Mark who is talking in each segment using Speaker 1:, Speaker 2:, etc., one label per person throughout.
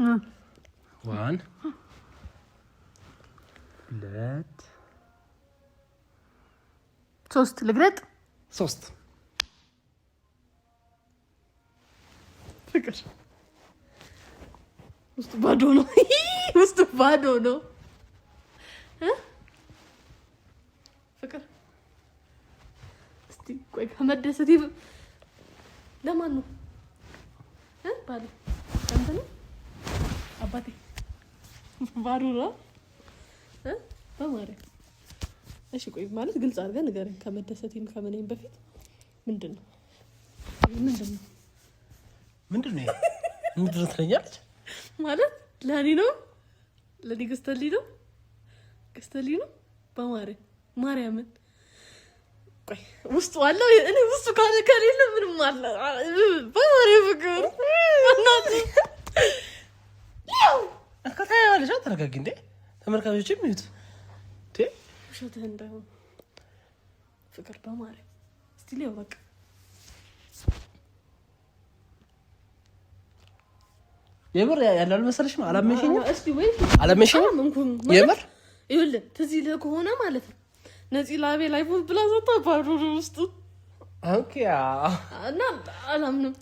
Speaker 1: 1 2
Speaker 2: 3 ልግረጥ
Speaker 1: 3
Speaker 2: ፍቅር ውስጥ ባዶ ነው ውስጥ ባዶ ነው ፍቅር እስቲ ቆይ ከመደሰት ለማን ነው ባዶ አንተ ነው አባቴ ባዶ ነው በማርያም እሺ ቆይ ማለት ግልጽ አድርገህ ንገረኝ ከመደሰቴም ከመነኝ በፊት ምንድነው
Speaker 1: ትለኛለች
Speaker 2: ማለት ለኔ ነው ለኔ ገዝተልኝ ነው በማርያምን ቆይ ውስጡ አለው እኔ ውስጡ ከሌለ ምንም አለ በማርያም ፍቅር እናት
Speaker 1: ከታያለሽ አትረጋጊ እንዴ ተመልካቾችም ይሁት
Speaker 2: ውሸትህ እንዳይሆን ፍቅር በማርያም እስቲ ሊው በቃ
Speaker 1: የምር ያላል መሰለሽ ነው አላመንሽኝም
Speaker 2: እስቲ ወይ
Speaker 1: አላመንሽኝም የምር
Speaker 2: ይኸውልህ ትዝ ይልህ ከሆነ ማለት ነው ነፂ ላቤ ላይ ፎን ፕላዛ ታባሩ ውስጥ
Speaker 1: ኦኬ
Speaker 2: እና አላምንም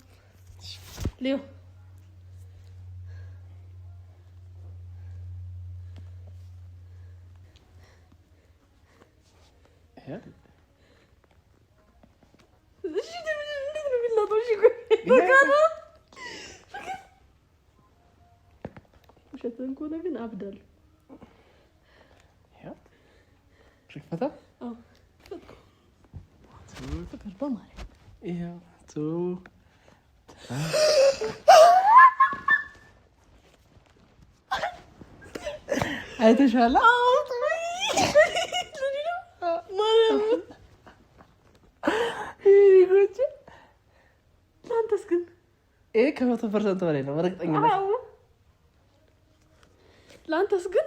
Speaker 2: ሊው ውሸትን ከሆነ ግን አብዳለሁ
Speaker 1: ሽክፈታ
Speaker 2: ፍቅር በማርያም
Speaker 1: ይኸው አይተሻላ
Speaker 2: ለአንተስ ግን
Speaker 1: ይሄ 100% በላይ ነው በእርግጠኝነት
Speaker 2: ለአንተስ ግን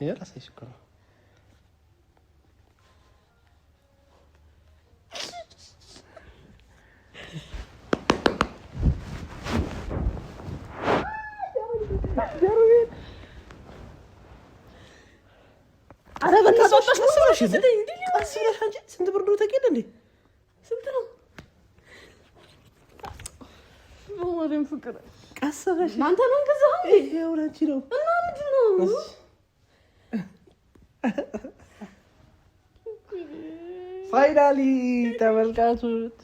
Speaker 1: የራስሽ እኮ ነው
Speaker 2: አረ በእናትሽ
Speaker 1: ስንት ብር ነው ተቀደ እንዴ
Speaker 2: ስንት ነው ወደም ፍቅር
Speaker 1: ቀሰበሽ
Speaker 2: አንተ ነው ከዛው
Speaker 1: ይሄው ለንቺ ነው
Speaker 2: እና ምንድን ነው
Speaker 1: ፋይናሊ ተመልካቾች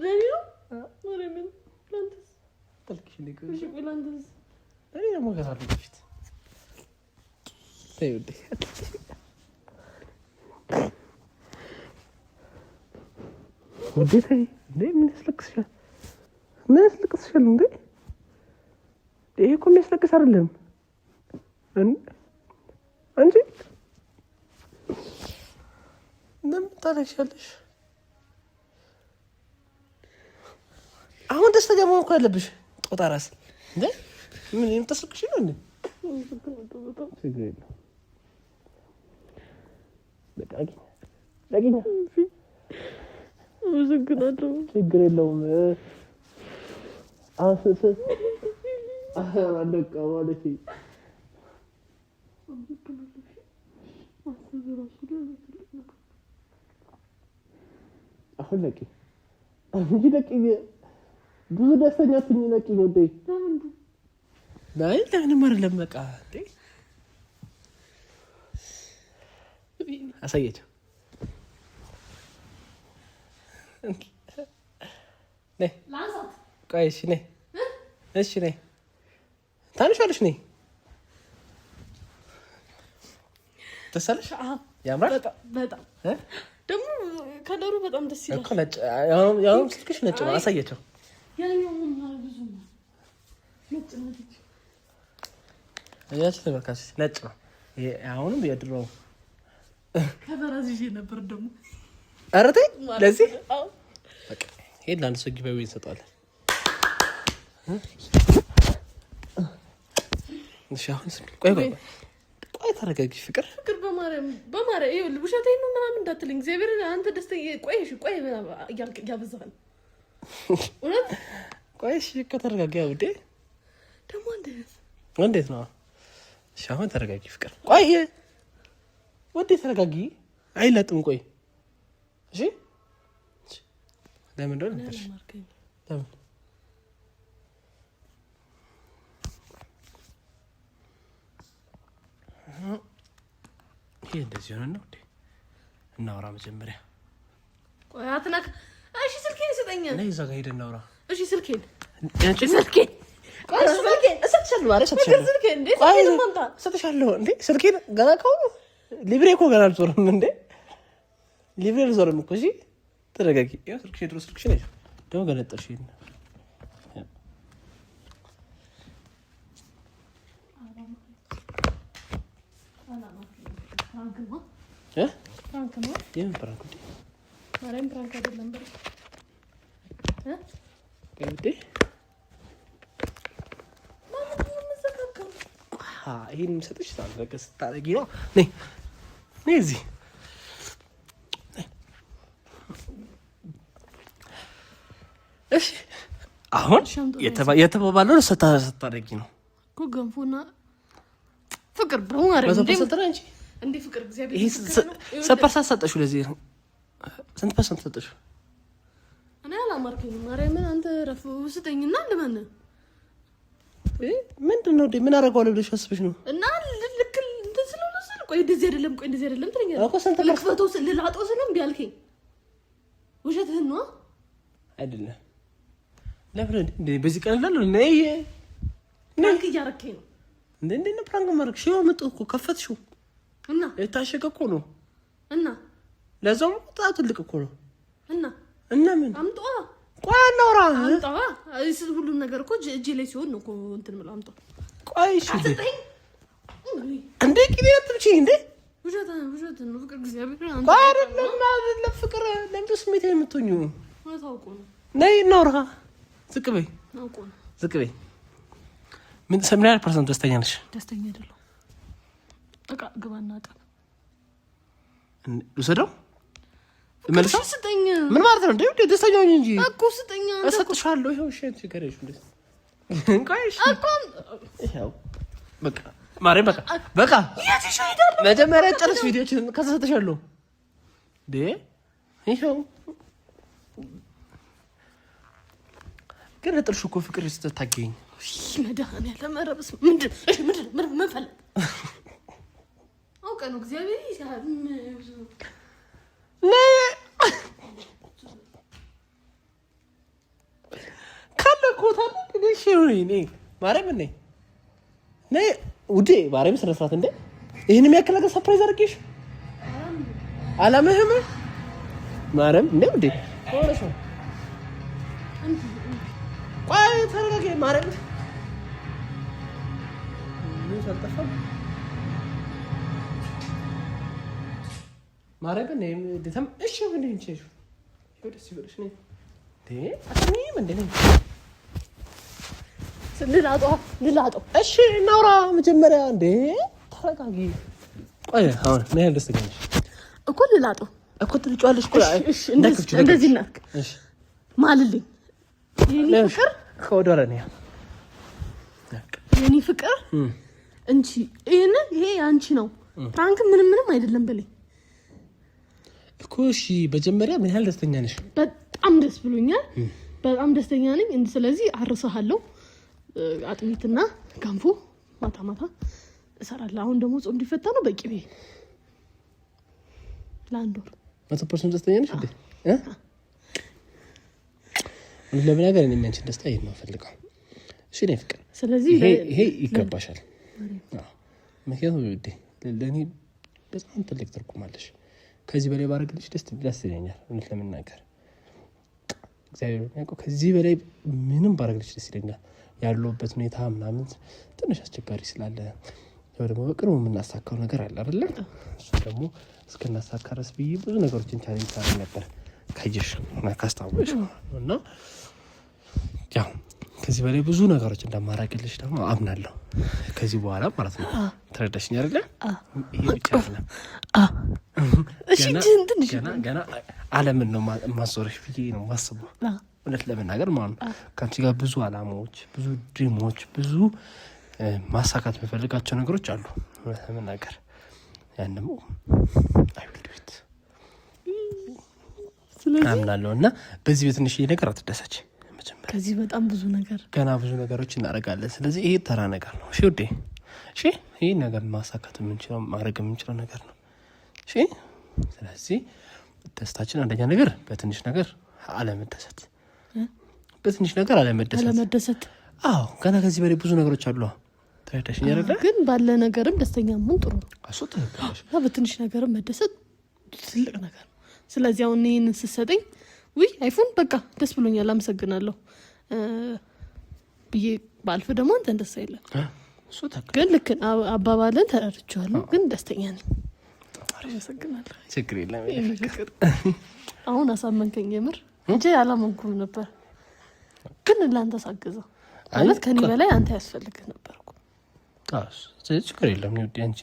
Speaker 2: ለኔ ነው ወሬምን ላንተስ
Speaker 1: ተልክሽ ልክ
Speaker 2: እሺ ላንተስ
Speaker 1: እኔ ደግሞ ገዛለሁ በፊት ተይውዴ ወዴት እንዴ ምን ያስለቅስሻል እንዴ ይሄ እኮ የሚያስለቅስ አይደለም እንጂ እንደምን ታለቅሻለሽ አሁን ደስተኛ መሆን እኮ ያለብሽ ጦጣ ራስ እንዴ ምን የምታስለቅሽ ነው እንዴ ችግር የለውም ለቂኛ
Speaker 2: አመሰግናለሁ
Speaker 1: ችግር የለውም አስስ አለቃ ማለት አሁን ለቂ ብዙ ደስተኛ ትኝ ለቂ ነው እንዴ ለምን አይደለም በቃ እንዴ አሳየችው ነይ
Speaker 2: ላንሳት
Speaker 1: ቆይ እሺ ነይ ታንሻለሽ ነይ ተሰለሽ ያምራል
Speaker 2: በጣም ደግሞ ከለሩ በጣም ደስ ይላል
Speaker 1: እኮ ነጭ ያው ስልክሽ ነጭ ነው አሳየችው
Speaker 2: ያኛው ብዙ ነጭ ነው
Speaker 1: ያቺ ተመልካች ነጭ ነው አሁንም የድሮ
Speaker 2: ከበራዝ ይዤ ነበር ደግሞ
Speaker 1: አረቴ ለዚህ በቃ ሄድ ለአንድ ሰው ጊዜ እንሰጣለን እሺ አሁን ቆይ ተረጋጊ ፍቅር
Speaker 2: በማርያም ይኸውልህ ውሸቴን ነው ምናምን እንዳትለኝ እግዚአብሔር አንተ ደስተኛ ቆይ ያበዛሃል እውነት
Speaker 1: ቆይ እሺ ከተረጋጋ ውዴ
Speaker 2: ደግሞ
Speaker 1: እንዴት ነው? እሺ አሁን ተረጋጊ ፍቅር። ቆይ ውዴ ተረጋጊ። አይላጥም ቆይ እሺ ለምን እንደሆነ ነበር ለምን ይሄ እንደዚህ ሆነ ነው እንዴ? እናውራ መጀመሪያ።
Speaker 2: ቆይ አትናክ። እሺ ስልኬን ስጠኝ።
Speaker 1: ነይ እዛ ጋር ሄደን እናውራ።
Speaker 2: እሺ ስልኬን
Speaker 1: ስልኬን እሰጥሻለሁ እንዴ? ስልኬን ገና ከሆነ ሊብሬ እኮ ገና አልዞርም እንዴ? ሊብሬ አልዞርም እኮ። እሺ ተረጋጊ። ያው ስልክሽ የድሮ ስልክሽ ነሽ ደግሞ ገነጠልሽ። የምን ፕራንክ እንዴ?
Speaker 2: ማርያም ፕራንክ አይደለም ብር
Speaker 1: እንዴ? ይሄን የምሰጥሽ ስታደርጊ ነው። ነይ ነይ እዚህ እሺ። አሁን የተባባለው ስታደርጊ ነው
Speaker 2: እኮ ገንፎና ፍቅር ብሎ ማለት ነው እንዴ? ፍቅር እግዚአብሔር ይሄ
Speaker 1: ሰፐርሳት ሰጠሽው። ለዚህ ስንት ፐርሰንት ሰጠሽው?
Speaker 2: እኔ አላማርከኝም። ማርያምን አንተ ረፍ ውስጠኝና ለማን
Speaker 1: ምንድን ነው? ምን አደርገዋለሁ ብለሽ አስበሽ ነው?
Speaker 2: እና ልክ እንትን ስለሆነ ቆይ እንደዚህ አይደለም፣ ቆይ እንደዚህ አይደለም ትለኛለህ
Speaker 1: እኮ ስንት
Speaker 2: ልክፈቶ ልላጦ ስለም ቢያልከኝ ውሸትህን ነው
Speaker 1: አይደለም? ለምን እንዴ በዚህ ቀን ላለው ነይ
Speaker 2: ፕራንክ እያረከኝ ነው
Speaker 1: እንዴ? ነው ፕራንክ ማድረግ ሽው መጥቶ እኮ ከፈትሽው
Speaker 2: እና
Speaker 1: የታሸገ እኮ ነው
Speaker 2: እና
Speaker 1: ለዛው በጣም ትልቅ እኮ ነው እና ምን
Speaker 2: አምጣ
Speaker 1: ቆይ እናውራ።
Speaker 2: አምጣ እሱ ሁሉም ነገር እኮ እጄ ላይ ሲሆን ነው እኮ እንትን ማለት አምጣ።
Speaker 1: ቆይ እሺ እንዴ ቂኔ አትምጪ እንዴ?
Speaker 2: ውሸት ነው ፍቅር እግዚአብሔር አንተ
Speaker 1: ቆይ አይደለም ፍቅር ለምን ስሜት የምትሆኚው?
Speaker 2: ታውቆ ነው።
Speaker 1: ነይ እናውራ። ዝቅ በይ
Speaker 2: ታውቆ ነው።
Speaker 1: ዝቅ በይ። ምን ሰምናል? ፐርሰንት ደስተኛ ነሽ?
Speaker 2: ደስተኛ አይደለሁ። በቃ ግባና አጣ
Speaker 1: ልውሰደው መልሰው
Speaker 2: ስጠኝ።
Speaker 1: ምን ማለት ነው እንዴ? ደስተኛ ነኝ እንጂ
Speaker 2: እኮ ስጠኝ።
Speaker 1: እሰጥሻለሁ። ይኸው እሺ ትገረሽ እንዴ? እንኳንሽ እኮ ይኸው በቃ ማርያም በቃ መጀመሪያ ጨርስ ቪዲዮችን ከዛ እሰጥሻለሁ እንዴ? ይኸው ግን ጥርሽ እኮ ፍቅር ስትታገኝ
Speaker 2: መድኃኒዓለም መረብስ ምንድን ምን ፈለግ አውቀ ነው እግዚአብሔር ይሳል
Speaker 1: ካለኮታ ነኝ ማርያም ነይ ውዴ ማርያም ስነ ስርዓት እንዴ! ይሄን የሚያክል ነገር ሰርፕራይዝ አድርጌሽ አላምህም ማርያም እንዴ ውዴ ሆነሽ ነው። ቆይ ተረጋጊ ማርያም ምን ሰጠፈም ማርያም ነኝ ደም እሺ ምን እንችሽ ወደስ ይበልሽ ነኝ እንዴ አትሚም እንዴ ነኝ ልላጦ እሺ እናውራ መጀመሪያ እንዴ ተረጋጊ። ቆይ አሁን ምን ያህል ደስተኛ ነሽ
Speaker 2: እኮ ልላጦ እኮ ትልጫለሽ። ቆይ እሺ እንደዚህ እናክ እሺ ማልልኝ የኔ ፍቅር
Speaker 1: ከወደረ ነው
Speaker 2: የኔ ፍቅር እንጂ ይሄ አንቺ ነው ፕራንክ ምንም አይደለም በለኝ
Speaker 1: እኮ እሺ መጀመሪያ ምን ያህል ደስተኛ ነሽ?
Speaker 2: በጣም ደስ ብሎኛል። በጣም ደስተኛ ነኝ። ስለዚህ አርሰሃለሁ አጥሚትና ገንፎ ማታ እሰራለሁ። አሁን ደግሞ ጾም ሊፈታ ነው። በቂ ቤ ለአንድ ወር
Speaker 1: 100% ደስተኛ ነሽ እንዴ? ለምን ነገር እኔ አንቺን ደስታ የማፈልገው እሺ ነኝ ፍቅር። ስለዚህ ይሄ ይገባሻል። ምክንያቱም ውዴ ለኔ በጣም ትልቅ ትርጉም አለሽ። ከዚህ በላይ ባረግልሽ ደስ ይለኛል። እውነት ለመናገር እግዚአብሔር ያውቃል። ከዚህ በላይ ምንም ባረግልሽ ደስ ይለኛል። ያለውበት ሁኔታ ምናምን ትንሽ አስቸጋሪ ስላለ ያው ደግሞ በቅርቡ የምናሳካው ነገር አለ አይደል? እሱ ደግሞ እስከናሳካ ድረስ ብዬ ብዙ ነገሮችን ቻሌንጅ አድርጌ ነበር ካየሽ እና ካስታወሽ እና ያው ከዚህ በላይ ብዙ ነገሮች እንደማራግልሽ ደግሞ አምናለሁ። ከዚህ በኋላ ማለት ነው። ተረዳሽኝ አይደል? ይሄ ብቻ አይደለም። እሺ ገና ዓለምን ነው ማዞርሽ ብዬ ነው ማስበው። እውነት ለመናገር ማለት ነው ከአንቺ ጋር ብዙ አላማዎች፣ ብዙ ድሪሞች፣ ብዙ ማሳካት የምፈልጋቸው ነገሮች አሉ። እውነት ለመናገር ያን ደግሞ አይ ዊል ዱ ኢት አምናለሁ። እና በዚህ በትንሽ ነገር አትደሰች። መጀመሪያ
Speaker 2: ከዚህ በጣም ብዙ ነገር
Speaker 1: ገና ብዙ ነገሮች እናደርጋለን። ስለዚህ ይሄ ተራ ነገር ነው። እሺ ውዴ፣ እሺ ይሄ ነገር ማሳካት የምንችለው ማድረግ የምንችለው ነገር ነው። እሺ ስለዚህ ደስታችን አንደኛ ነገር በትንሽ ነገር አለመደሰት፣ በትንሽ ነገር አለመደሰት። አዎ ገና ከዚህ በላይ ብዙ ነገሮች አሉ። ተረዳሽኝ አይደለ?
Speaker 2: ግን ባለ ነገርም ደስተኛ መሆን ጥሩ ነው።
Speaker 1: እሱ ተረዳሽ።
Speaker 2: በትንሽ ነገርም መደሰት ትልቅ ነገር ነው። ስለዚህ አሁን ይሄንን ስትሰጠኝ ውይ አይፎን በቃ ደስ ብሎኛል አመሰግናለሁ ብዬ ባልፍ ደግሞ አንተን ደስ አይልም።
Speaker 1: እሱ ተከለ
Speaker 2: ግን ልክ አባባልን ተረድቻለሁ። ግን ደስተኛ ነኝ። አመሰግናለሁ።
Speaker 1: ችግር የለም።
Speaker 2: አሁን አሳመንከኝ የምር እንጂ አላመንኩም ነበር። ግን ላንተ ሳግዘው ማለት ከኔ በላይ አንተ ያስፈልግህ ነበር እኮ።
Speaker 1: ችግር የለም። አንቺ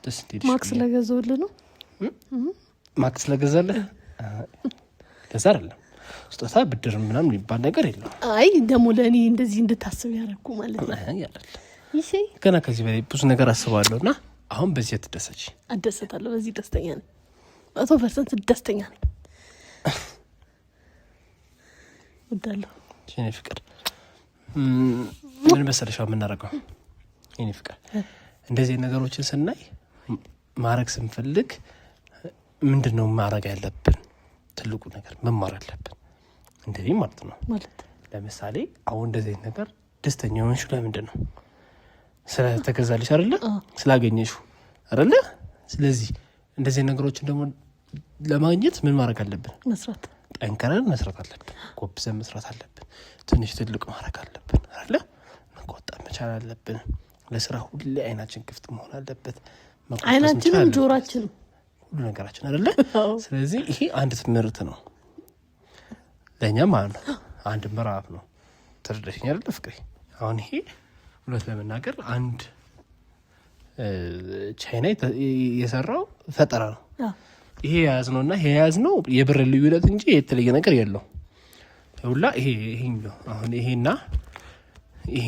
Speaker 1: ደስ እንዴት
Speaker 2: ማክስ ለገዛውልህ ነው
Speaker 1: ማክስ ለገዛልህ ለዛ አይደለም ስጦታ ብድር ምናምን የሚባል ነገር የለም።
Speaker 2: አይ ደግሞ ለእኔ እንደዚህ እንድታስብ ያደረኩ ማለት ነው
Speaker 1: አይደለም። ይሄ ገና ከዚህ በላይ ብዙ ነገር አስባለሁና አሁን በዚህ አትደሰች።
Speaker 2: አደሰታለሁ። በዚህ ደስተኛ ነኝ። 100% ደስተኛ ነኝ። ወዳለሁ
Speaker 1: የኔ ፍቅር። ምን መሰለሽ የምናደርገው የኔ ፍቅር፣ እንደዚህ ነገሮችን ስናይ ማድረግ ስንፈልግ ምንድነው ማድረግ ያለብን? ትልቁ ነገር መማር አለብን። እንደዚህ ማለት ነው።
Speaker 2: ማለት
Speaker 1: ለምሳሌ አሁን እንደዚህ ነገር ደስተኛ ሆንሽው ለምንድን ነው? ስለተገዛልሽ አይደለ? ስላገኘሽው አይደለ? ስለዚህ እንደዚህ ነገሮችን ደግሞ ለማግኘት ምን ማድረግ አለብን?
Speaker 2: መስራት፣
Speaker 1: ጠንከረን መስራት አለብን። ጎብዘን መስራት አለብን። ትንሽ ትልቅ ማድረግ አለብን አይደለ? መቆጠብ መቻል አለብን። ለስራ ሁሌ አይናችን ክፍት መሆን አለበት።
Speaker 2: አይናችንም ጆሮአችንም
Speaker 1: ሁሉ ነገራችን አይደለ? ስለዚህ ይሄ አንድ ትምህርት ነው ለኛ ማለት ነው። አንድ ምዕራፍ ነው። ተረዳሽኝ አይደለ ፍቅሬ? አሁን ይሄ ሁለት ለመናገር አንድ ቻይና የሰራው ፈጠራ ነው። ይሄ ያዝነውና ይሄ ያዝነው የብር ልዩነት እንጂ የተለየ ነገር የለው። ሁላ ይሄኛው አሁን ይሄና ይሄ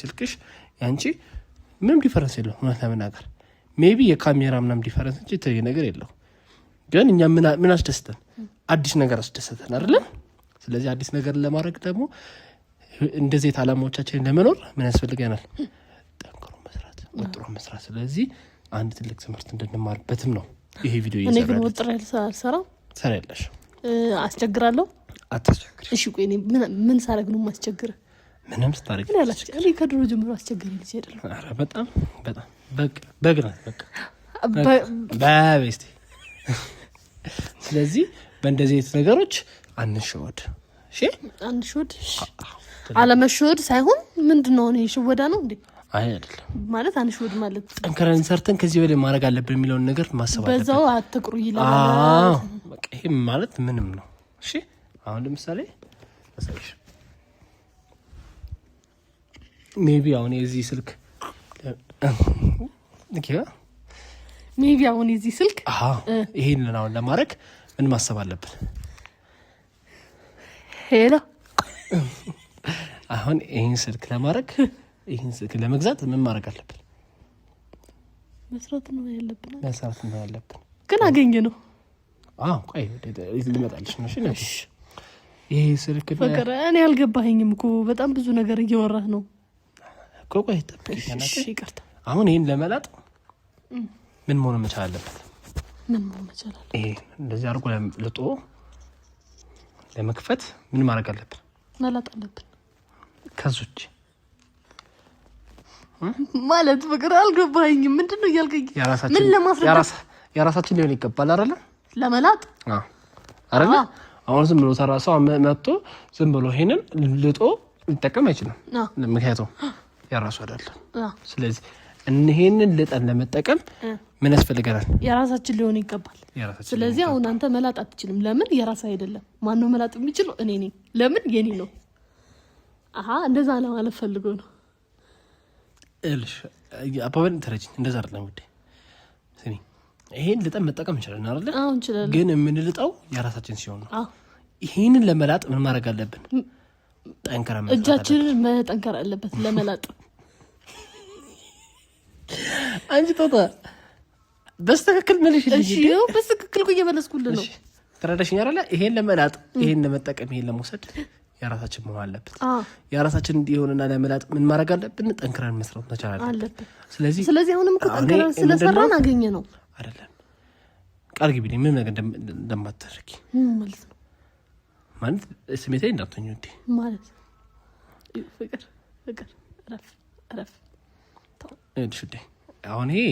Speaker 1: ስልክሽ ያንቺ ምንም ዲፈረንስ የለው። ማለት ለመናገር ሜቢ የካሜራ ምናምን ዲፈረንስ እንጂ የተለየ ነገር የለው። ግን እኛ ምን አስደስተን? አዲስ ነገር አስደስተን አይደለ? ስለዚህ አዲስ ነገር ለማድረግ ደግሞ እንደዚህ ዓላማዎቻችንን ለመኖር ምን ያስፈልገናል? ጠንክሮ መስራት፣ ወጥሮ መስራት። ስለዚህ አንድ ትልቅ ትምህርት እንድንማርበትም ነው ይሄ ቪዲዮ እየሰራሁ።
Speaker 2: እኔ ግን ወጥሬ አልሰራም።
Speaker 1: ሰራለሽ?
Speaker 2: አስቸግራለሁ።
Speaker 1: አትቸግሪ።
Speaker 2: እሺ ቆይ እኔ ምን ሳደርግ ነው የማስቸግር?
Speaker 1: ምንም ስታደርግ
Speaker 2: እኔ ከድሮ ጀምሮ አስቸጋሪ ልጅ አይደለም።
Speaker 1: ኧረ በጣም በግናት በቤስቲ። ስለዚህ በእንደዚህ አይነት ነገሮች አንሸወድ። እሺ
Speaker 2: አንሸወድ። አለመሸወድ ሳይሆን ምንድነው እኔ ሽወዳ ነው እንዴ?
Speaker 1: አይ አይደለም
Speaker 2: ማለት አንሸወድ ማለት
Speaker 1: ጠንከረን ሰርተን ከዚህ በላይ ማድረግ አለብን የሚለውን ነገር ማሰብ አለብን።
Speaker 2: በዛው አትቅሩ ይላል።
Speaker 1: በቃ ይሄ ማለት ምንም ነው። እሺ አሁን ለምሳሌ አሳይሽ ሜቢ አሁን የዚህ ስልክ ይሄንን አሁን ለማድረግ ምን ማሰብ አለብን?
Speaker 2: ሄሎ
Speaker 1: አሁን ይሄን ስልክ ለማድረግ ይሄን ስልክ ለመግዛት ምን ማድረግ አለብን?
Speaker 2: መስራት ነው ያለብን። ግን አገኘ ነው።
Speaker 1: ቆይ ልመጣልሽ ነው። እሺ ይሄ ስልክ
Speaker 2: ፍቅር እኔ አልገባኸኝም እኮ በጣም ብዙ ነገር እያወራህ ነው።
Speaker 1: ቆይ
Speaker 2: ይቅርታ።
Speaker 1: አሁን ይሄን ለመላጥ ምን መሆን መቻል አለበት? ይሄ እንደዚህ አድርጎ ልጦ ለመክፈት ምን ማድረግ አለብን?
Speaker 2: መላጥ አለብን።
Speaker 1: ከዙች
Speaker 2: ማለት ፍቅር አልገባኸኝም። ምንድነው እያልከኝ? ምን ለማስረዳት
Speaker 1: የራሳችን ሊሆን ይገባል አይደለ?
Speaker 2: ለመላጥ
Speaker 1: አይደለ? አሁን ዝም ብሎ ተራሳው መጥቶ ዝም ብሎ ይሄንን ልጦ ሊጠቀም አይችልም። ምክንያቱም የራሱ አይደለም። ስለዚህ ይሄንን ልጠን ለመጠቀም ምን ያስፈልገናል? የራሳችን
Speaker 2: ሊሆን ይገባል። ስለዚህ አሁን አንተ መላጥ አትችልም። ለምን? የራስህ አይደለም። ማን ነው መላጥ የሚችለው? እኔ ነኝ። ለምን? የኔ ነው። እንደዛ ለማለት ፈልጎ ነው።
Speaker 1: እልሽ አባባል ተረጅኝ። እንደዛ አይደለም ውዴ። ስሚ ይሄን ልጠን መጠቀም እንችላለን አይደል?
Speaker 2: እንችላለን።
Speaker 1: ግን የምንልጠው የራሳችን ሲሆን ነው። ይሄንን ለመላጥ ምን ማድረግ አለብን? ጠንከራ
Speaker 2: እጃችንን መጠንከር አለበት ለመላጥ።
Speaker 1: አንቺ ጦጣ በስተክክል መልሽ ልጅ።
Speaker 2: እሺ በስተክክል እየመለስኩልህ ነው።
Speaker 1: ተረዳሽኝ አይደለ? ይሄን ለመላጥ ይሄን ለመጠቀም ይሄን ለመውሰድ የራሳችን መሆን አለበት። የራሳችን እንዲሆንና ለመላጥ ምን ማድረግ አለብን? ጠንክረን መስራት መቻል አለብን።
Speaker 2: ስለዚህ አሁንም እኮ ጠንክረን ስለሰራን አገኘ ነው
Speaker 1: አይደለም? ቃል ግቢልኝ ምንም ነገር እንደማታደርጊ
Speaker 2: ማለት ነው።
Speaker 1: ማለት ስሜታዊ እንዳትሆኚ እንዴ
Speaker 2: ማለት ፍቅር ረፍ
Speaker 1: እሺ። አሁን ይሄ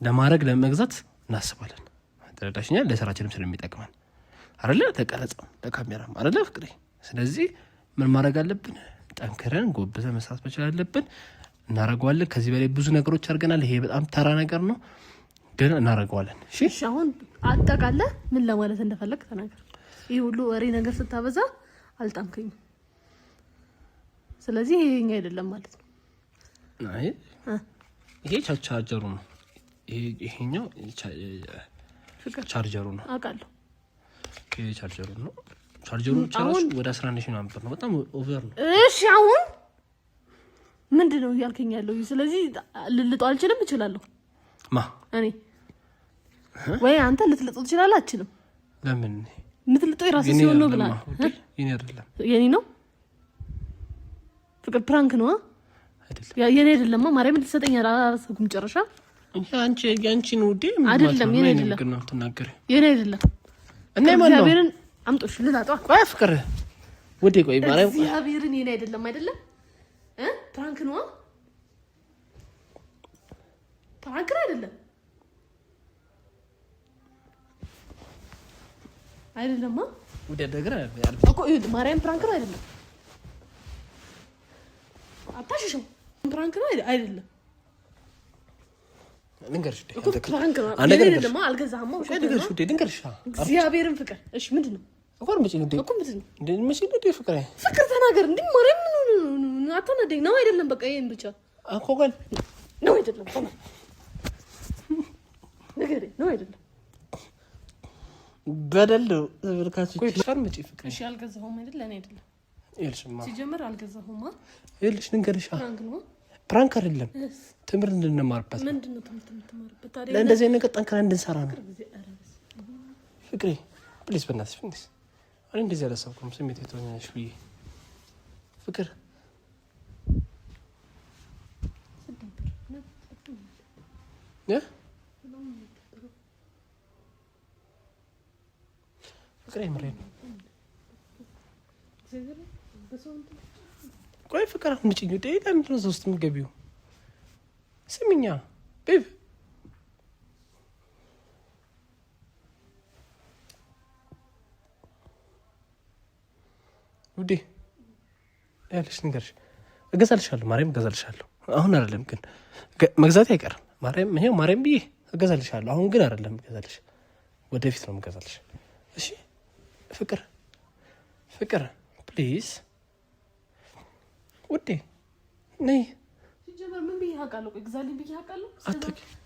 Speaker 1: ለማድረግ ለመግዛት እናስባለን። ተረዳሽኛል? ለስራችንም ስለሚጠቅመን አይደለ? ተቀረጸው ለካሜራም አይደለ ፍቅሬ? ስለዚህ ምን ማድረግ አለብን? ጠንክረን ጎብዘን መስራት መቻል አለብን። እናደርገዋለን። ከዚህ በላይ ብዙ ነገሮች አድርገናል። ይሄ በጣም ተራ ነገር ነው፣ ግን እናደርገዋለን። እሺ
Speaker 2: አሁን አጠቃለህ ምን ለማለት እንደፈለግ ተናገር። ይሄ ሁሉ ወሬ ነገር ስታበዛ አልጣምከኝም። ስለዚህ ይሄኛ አይደለም ማለት ነው።
Speaker 1: አይ ይሄ ቻርጀሩ ነው። ይሄኛው ቻርጀሩ ነው።
Speaker 2: አውቃለሁ።
Speaker 1: ቻርጀሩ ነው። ቻርጀሩ ቻርጅ ወደ 11 ሺህ ነበር ነው። በጣም ኦቨር ነው።
Speaker 2: እሺ አሁን ምንድነው እያልከኝ ያለው? ስለዚህ ልልጦ አልችልም? እችላለሁ። እኔ ወይ አንተ ልትልጦ ትችላለህ? አልችልም።
Speaker 1: ለምን?
Speaker 2: ምትልጦ የራስህ ሲሆን ነው ብለሃል።
Speaker 1: የኔ አይደለም።
Speaker 2: የኔ ነው። ፍቅር ፕራንክ ነው አይደለም? የኔ አይደለም። ማርያም ልትሰጠኝ አላሰብኩም ጨረሻ።
Speaker 1: ያንቺ ነው ውዴ።
Speaker 2: አይደለም የኔ አይደለም። የኔ አይደለም።
Speaker 1: እና ማን ነው?
Speaker 2: እግዚአብሔርን አምጦሽ ልላጧ።
Speaker 1: ቆይ ፍቅር ውዴ፣ ቆይ ማርያም
Speaker 2: እግዚአብሔርን የኔ አይደለም። አይደለም ፕራንክ ነው። ፕራንክ አይደለም አይደለማ
Speaker 1: ውዴ። ደግራ
Speaker 2: እኮ ማርያም ፕራንክ ነው አይደለም? አታሽሽው። ፕራንክ ነው አይደለም?
Speaker 1: ልንገርሽ
Speaker 2: እኮ ፕራንክ ነው አይደለም? አልገዛህማ።
Speaker 1: ልንገርሽ ውዴ፣ ልንገርሽ
Speaker 2: እግዚአብሔርን ፍቅር። እሺ ምንድነው
Speaker 1: እኮ መቼ ነው
Speaker 2: እኮ ምንድነው
Speaker 1: መቼ ነው ፍቅር?
Speaker 2: ፍቅር ተናገር እንዴ ማርያም። አታናደኝ ነው አይደለም? በቃ ይሄን ብቻ
Speaker 1: እኮ ግን
Speaker 2: ነው አይደለም? ነገር ነው አይደለም?
Speaker 1: በደል ተበርካች እኮ ይሻል መጪ ፍቅር።
Speaker 2: እሺ አልገዛሁም አይደል? እኔ አይደለም
Speaker 1: ይልሽማ
Speaker 2: ሲጀመር አልገዛሁማ።
Speaker 1: ይልሽ ልንገርሽ፣
Speaker 2: ፕራንክ ነው።
Speaker 1: ፕራንክ አይደለም። ትምህርት እንድንማርበት።
Speaker 2: ምንድነው ትምህርት የምትማርበት ታዲያ?
Speaker 1: ለእንደዚህ አይነት ነገር ጠንክረን እንድንሰራ ነው ፍቅሬ። ፕሊዝ በእናትሽ ፕሊዝ። እኔ እንደዚህ አላሰብኩም። ስሜት የተወኛሽ ብዬ ፍቅር ፍቅሬ ምሬ ነው። ቆይ ፍቅር አሁን ምጭኝ ወደ ለምንድን ነው ውስጥ የምትገቢው? ስሚኛ ቤብ ውዴ ያለሽ ንገርሽ። እገዛልሻለሁ፣ ማርያም እገዛልሻለሁ። አሁን አይደለም ግን መግዛት አይቀርም። ማርያም ይሄው ማርያም ብዬ እገዛልሻለሁ። አሁን ግን አይደለም እገዛልሽ፣ ወደፊት ነው እገዛልሽ። እሺ ፍቅር ፍቅር ፕሊዝ ውዴ ነይ።
Speaker 2: ሲጀመር ምን ብዬሽ አውቃለሁ? ግዛልኝ ብዬሽ አውቃለሁ?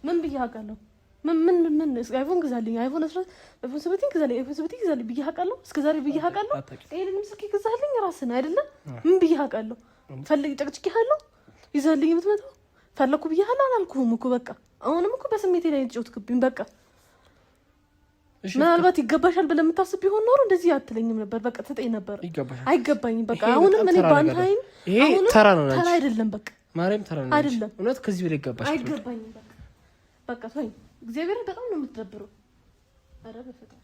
Speaker 2: ምን ብዬሽ አውቃለሁ? ምን አይፎን ግዛልኝ፣ አይፎን 17 ግዛልኝ፣ አይፎን 17 ግዛልኝ ብዬሽ አውቃለሁ? እስከዛሬ ብዬሽ አውቃለሁ? ይሄንንም ስልክ ግዛልኝ ራስህ ነው አይደለም? ምን ብዬሽ አውቃለሁ? ፈልግ ጨቅጭቄሃለሁ? ይዛልኝ የምትመጣው ፈለኩ ብዬሃለሁ አላልኩህም እኮ። በቃ አሁንም እኮ በስሜቴ ላይ የተጫወትክብኝ። በቃ ምናልባት ይገባሻል ብለህ የምታስብ ቢሆን ኖሮ እንደዚህ አትለኝም ነበር። በቃ ትጠኝ ነበር። አይገባኝም። በቃ አሁንም እኔ ባንተ አይን አሁንም ተራ አይደለም። በቃ ማርያም ተራ ነው አይደለም። እውነት ከዚህ በላይ ይገባሽ አይገባኝም። በቃ ተወኝ። እግዚአብሔርን በጣም ነው የምትደብረው። ኧረ በፈጣሪ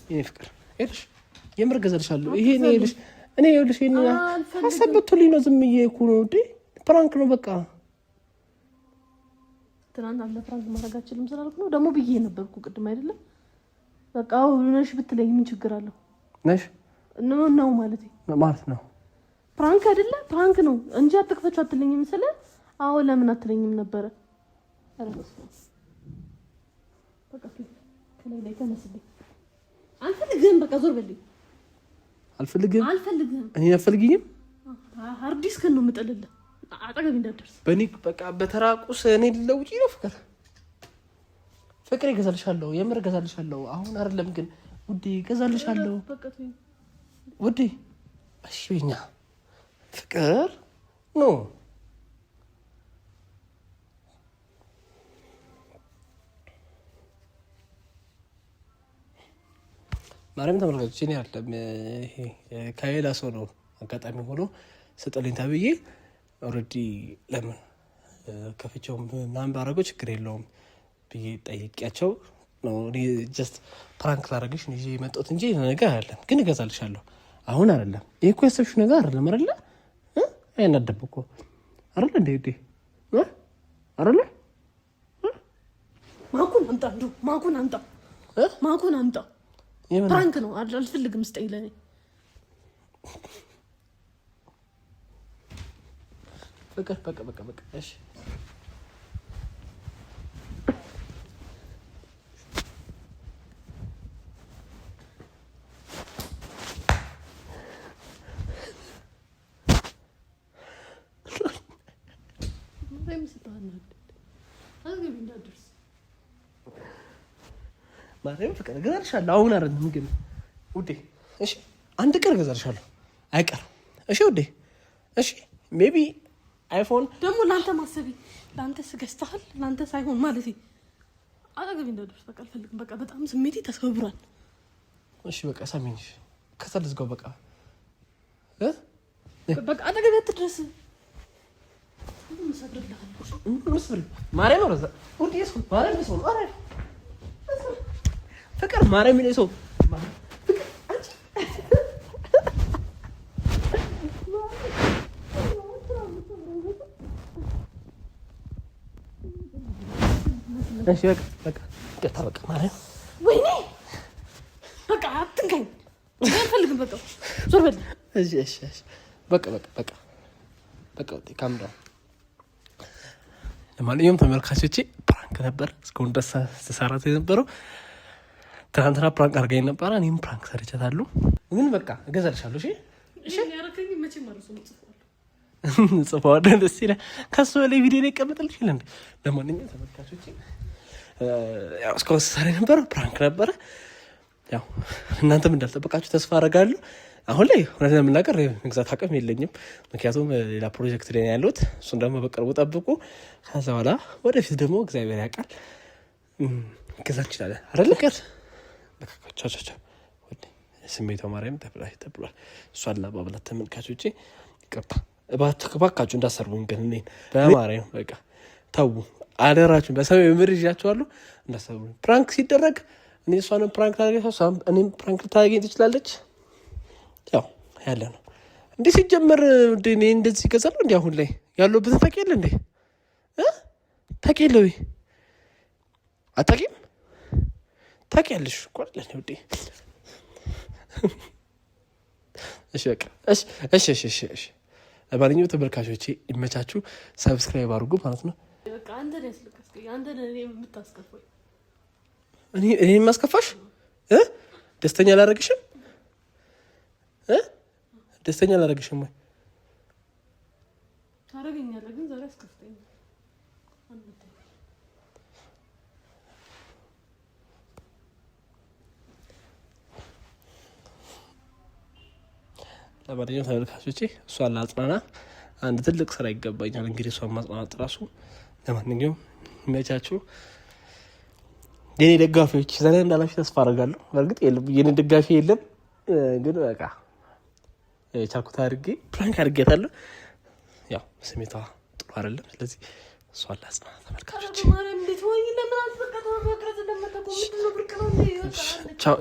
Speaker 2: የኔ ፍቅር እሺ፣ የምር ገዛልሻለሁ። ይሄ ነው ይልሽ እኔ ይልሽ ይሄን አሰበቱልኝ ነው። ዝም ብዬሽ እኮ ነው እንዴ። ፕራንክ ነው በቃ። ትናንት አለ ፕራንክ ማድረግ አልችልም ስላልኩ ነው ደግሞ ብዬሽ ነበርኩ ቅድም አይደለም? በቃ አሁን ነሽ ብትለኝ ምን ችግር አለው? ነሽ ነው ማለት ነው። ፕራንክ አይደለ? ፕራንክ ነው እንጂ አትክፈቹ አትለኝም ስለ አዎ ለምን አትለኝም ነበረ? አረፈስ በቃ ከላይ ላይ ተነስልኝ። አልፈልግም። በቃ ዞር በልኝ። አልፈልግም። እኔ አልፈልግኝም። ሃርድ ዲስክ ነው የምጥልልህ። አጠገብ እንዳትደርስ በእኔ በቃ በተራቁስ እኔ ልለውጪ ነው ፍቅር። ፍቅር ይገዛልሻለሁ፣ የምር ይገዛልሻለሁ። አሁን አይደለም ግን
Speaker 1: ውዴ እገዛልሻለሁ ውዴ። እሺ በኛ ፍቅር ኖ ማርያም ተመልካቾች እኔ አይደለም ይሄ ከሌላ ሰው ነው አጋጣሚ ሆኖ ስጥልኝ ተብዬ ኦልሬዲ ለምን ከፍቼው ምናምን ባደረገው ችግር የለውም ብዬ ጠይቄያቸው ነው። እኔ ጀስት ፕራንክ ላደረግሽ ይዤ የመጣሁት እንጂ ነገር አይደለም። ግን እገዛልሻለሁ አሁን አይደለም። ይሄ እኮ ያሰብሽው ነገር አይደለም አይደለ? አይናደብ እኮ አይደለ? እንዴ አይደለ?
Speaker 2: ማኩን አምጣ እንዱ ማኩን አምጣ ማኩን አምጣ። ፕራንክ ነው አልፈልግም። ስጠኝ ለኔ በቃ እሺ
Speaker 1: ማርያም ፍቅር እገዛልሻለሁ አሁን አይደለም ግን ውዴ። እሺ አንድ ቀን እገዛልሻለሁ አይቀርም። እሺ ውዴ እሺ። ሜቢ አይፎን
Speaker 2: ደግሞ ላንተ ማሰቢ ላንተ ስገዝተሃል ላንተ ሳይሆን ማለት አጠገቤ እንዳትደርስ በቃ አልፈልግም። በቃ በጣም ስሜቴ ተሰብሯል።
Speaker 1: እሺ በቃ ሳሚንሽ ከሰልዝጋው በቃ
Speaker 2: በቃ አጠገቤ አትድረስ።
Speaker 1: ማርያም ረዛ ውዴ ሰው ማርያም ሰው ፍቅር ማርያም ነው ሰው እሺ በቃ ማርያም
Speaker 2: ወይኔ በቃ አትንካኝ አልፈልግም። በቃ ዞር በል።
Speaker 1: እሺ በቃ ካምራ። ለማንኛውም ተመልካቾቼ ፕራንክ ነበር እስካሁን ድረስ ተሰራተ የነበረው። ትናንትና ፕራንክ አድርጋኝ ነበረ። እኔም ፕራንክ ሰርቻታለሁ። ግን በቃ እገዛልሻለሁ። እሺ
Speaker 2: ያረከኝ መቼ ማለት ነው
Speaker 1: ጽፈዋለሁ። ደስ ይላል። ከሱ ላይ ቪዲዮ ላይ ይቀመጥልሽ ይላል። ለማንኛውም ተመልካቾቼ ያው እስካሁን ተሰራ የነበረው ፕራንክ ነበረ። ያው እናንተም እንዳልጠበቃችሁ ተስፋ አደርጋለሁ። አሁን ላይ እውነት ለመናገር መግዛት አቅም የለኝም፣ ምክንያቱም ሌላ ፕሮጀክት ላይ ያለሁት። እሱን ደግሞ በቅርቡ ጠብቁ። ከዛ በኋላ ወደፊት ደግሞ እግዚአብሔር ያውቃል ገዛ እንችላለን አይደል? ፍቅር ቻቻቻ ስሜቷ ማርያም ተብሏል። እሷን ላባብላት ተመልካቾቼ ይቅርታ እባካችሁ እንዳሰርቡኝ ግን እኔን በማርያም በቃ ተው አደራችሁን። በሰማይ ምር ይዣችኋለሁ እንዳሰርቡኝ። ፕራንክ ሲደረግ እኔ እሷንም ፕራንክ ታደርገች እኔም ፕራንክ ልታደርገኝ ትችላለች። ያው ያለ ነው እንዴ ሲጀመር እኔ እንደዚህ ይገዛለሁ እንዴ? አሁን ላይ ያለሁበትን ታውቂያለህ እንዴ? ታውቂያለህ ወይ አታውቂም? ታውቂያለሽ እኮ አይደል እንዴ? እሺ በቃ እሺ። ለማንኛውም ተመልካቾቼ ይመቻችሁ። ሰብስክራይብ አድርጉ ማለት ነው።
Speaker 2: በቃ አንተ ነህ ያስለቀስከኝ። አንተ ነህ የምታስከፋኝ።
Speaker 1: እኔ የማስከፋሽ ደስተኛ አላደርግሽም? ደስተኛ አላደርግሽም ወይ?
Speaker 2: ታደርገኛለህ ግን ዛሬ አስከፍተኝ።
Speaker 1: ለማንኛውም ተመልካቾቼ እሷን ላጽናና አንድ ትልቅ ስራ ይገባኛል። እንግዲህ እሷን ማጽናናት ራሱ። ለማንኛውም ይመቻችሁ የኔ ደጋፊዎች። ዘና እንዳላችሁ ተስፋ አደርጋለሁ። በእርግጥ የኔ ደጋፊ የለም ግን በቃ ቻልኩት አድርጌ ፕራንክ አድርጌታለሁ። ያው ስሜቷ ጥሩ አይደለም። ስለዚህ እሷን ላጽናና ተመልካቾች።
Speaker 2: ቻው